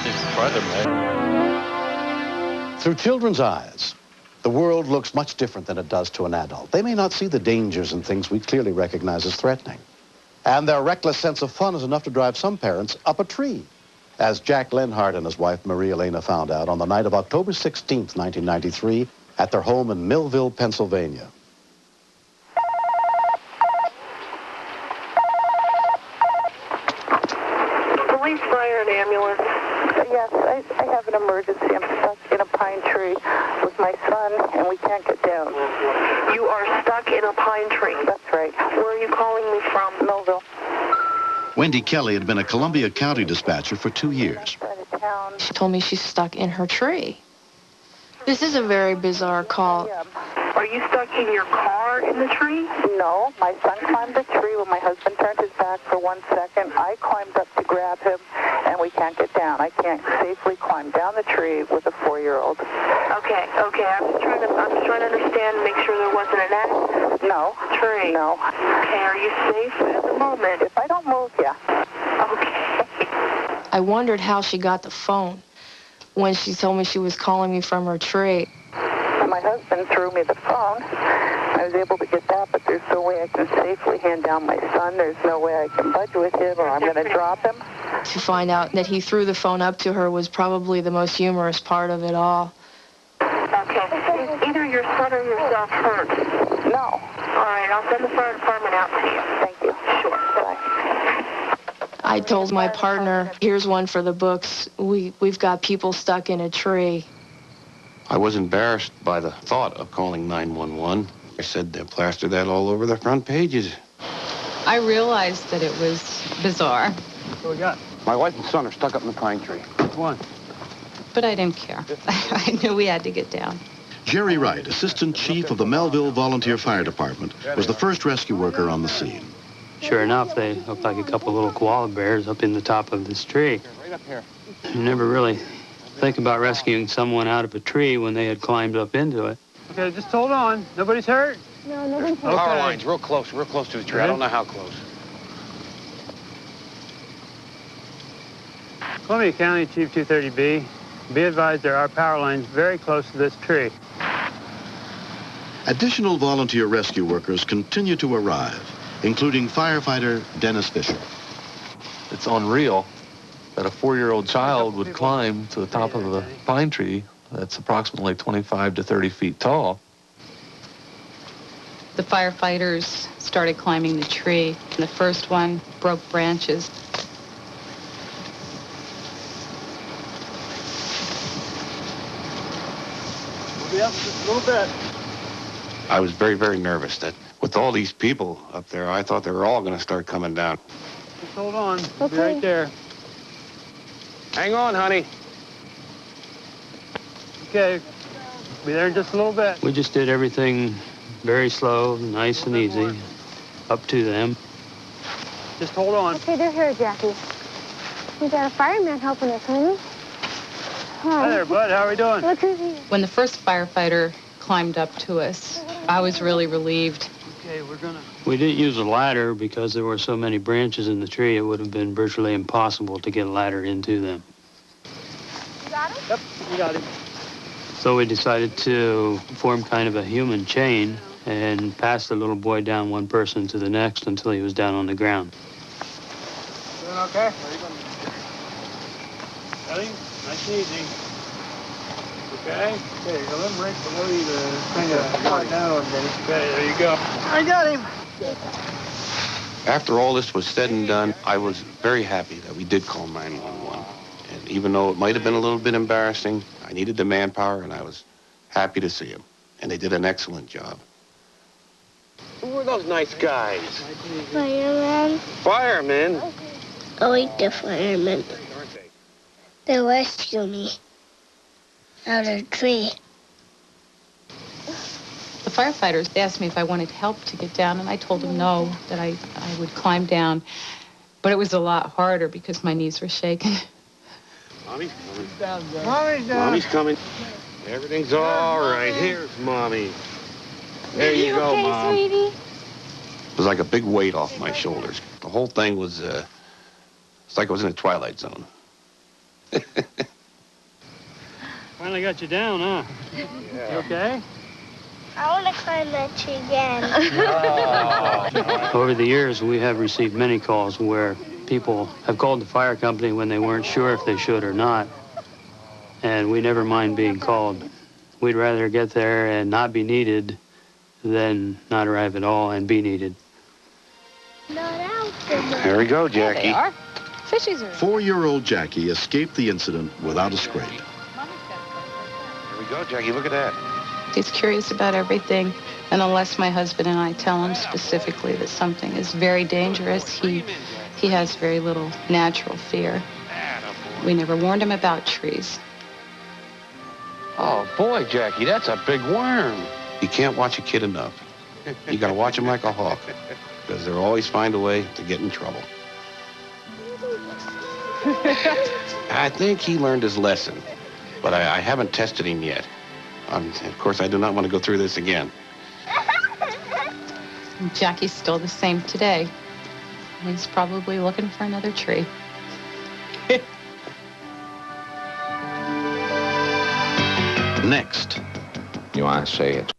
It's farther, man. Through children's eyes, the world looks much different than it does to an adult. They may not see the dangers and things we clearly recognize as threatening. And their reckless sense of fun is enough to drive some parents up a tree, as Jack Lenhart and his wife, Marie Elena, found out on the night of October 16th, 1993, at their home in Millville, Pennsylvania. Police, fire, and ambulance. Yes, I have an emergency. I'm stuck in a pine tree with my son, and we can't get down. You are stuck in a pine tree? That's right. Where are you calling me from? Millville. Wendy Kelly had been a Columbia County dispatcher for 2 years. She told me she's stuck in her tree. This is a very bizarre call. Are you stuck in your car in the tree? No, my son climbed the tree when my husband turned his back for 1 second. I climbed up to grab him, and we can't get down. I can't safely climb down the tree with a 4-year-old. Okay. I'm just trying to understand and make sure there wasn't an accident. No. Tree. No. Okay, are you safe at the moment? If I don't move, yeah. Okay. I wondered how she got the phone when she told me she was calling me from her tree. My husband threw me the phone. I was able to get that, but there's no way I can safely hand down my son. There's no way I can budge with him, or I'm going to drop him. To find out that he threw the phone up to her was probably the most humorous part of it all. Okay. Is either your son or yourself hurt? No. All right, I'll send the fire department out to you. Thank you. Sure. Bye. I told my partner, here's one for the books. We've got people stuck in a tree. I was embarrassed by the thought of calling 911. I said they'll plaster that all over the front pages. I realized that it was bizarre. What we got? My wife and son are stuck up in the pine tree. Which one? But I didn't care. I knew we had to get down. Jerry Wright, assistant chief of the Melville Volunteer Fire Department, was the first rescue worker on the scene. Sure enough, they looked like a couple little koala bears up in the top of this tree. Right up here. You never really think about rescuing someone out of a tree when they had climbed up into it. Okay, just hold on. Nobody's hurt? No, nobody's hurt. Power lines real close to the tree. I don't know how close. Columbia County Chief 230B. Be advised there are power lines very close to this tree. Additional volunteer rescue workers continue to arrive, including firefighter Dennis Fisher. It's unreal that a 4-year-old child would climb to the top of a pine tree that's approximately 25 to 30 feet tall. The firefighters started climbing the tree. The first one broke branches. We'll be up just a little bit. I was very, very nervous that with all these people up there, I thought they were all going to start coming down. Just hold on. We'll be right there. Hang on, honey. Okay. Be there in just a little bit. We just did everything very slow, nice and easy, up to them. Just hold on. Okay, they're here, Jackie. We got a fireman helping us, honey. Hi there, bud. How are we doing? Look who's here. When the first firefighter climbed up to us, I was really relieved. Okay, We didn't use a ladder because there were so many branches in the tree, it would have been virtually impossible to get a ladder into them. You got him? Yep, we got him. So we decided to form kind of a human chain and pass the little boy down one person to the next until he was down on the ground. Doing okay? Got him? Nice and easy. Okay. Okay, so let him right below you to kind of got down. Okay, there you go. I got him. After all this was said and done, I was very happy that we did call 911. And even though it might have been a little bit embarrassing, I needed the manpower, and I was happy to see them. And they did an excellent job. Who were those nice guys? Fireman. Firemen? I like the firemen. They rescued me out of a tree. The firefighters asked me if I wanted help to get down, and I told them no, that I would climb down. But it was a lot harder because my knees were shaking. Mommy's coming. Mommy's down. Mommy's coming. Everything's all right. Here's Mommy. There you go, okay, Mom. Sweetie? It was like a big weight off my shoulders. The whole thing was, it's like I was in a twilight zone. Finally got you down, huh? Yeah. You okay? I want to climb that tree again. Over the years, we have received many calls where people have called the fire company when they weren't sure if they should or not. And we never mind being called. We'd rather get there and not be needed than not arrive at all and be needed. Not out there. There we go, Jackie. There they are. Fishies are. 4-year-old Jackie escaped the incident without a scrape. Here we go, Jackie. Look at that. He's curious about everything, and unless my husband and I tell him specifically that something is very dangerous, he has very little natural fear. We never warned him about trees. Oh, boy, Jackie, that's a big worm. You can't watch a kid enough. You got to watch him like a hawk, because they'll always find a way to get in trouble. I think he learned his lesson, but I haven't tested him yet. Of course, I do not want to go through this again. Jackie's still the same today. He's probably looking for another tree. Next. You want to say it?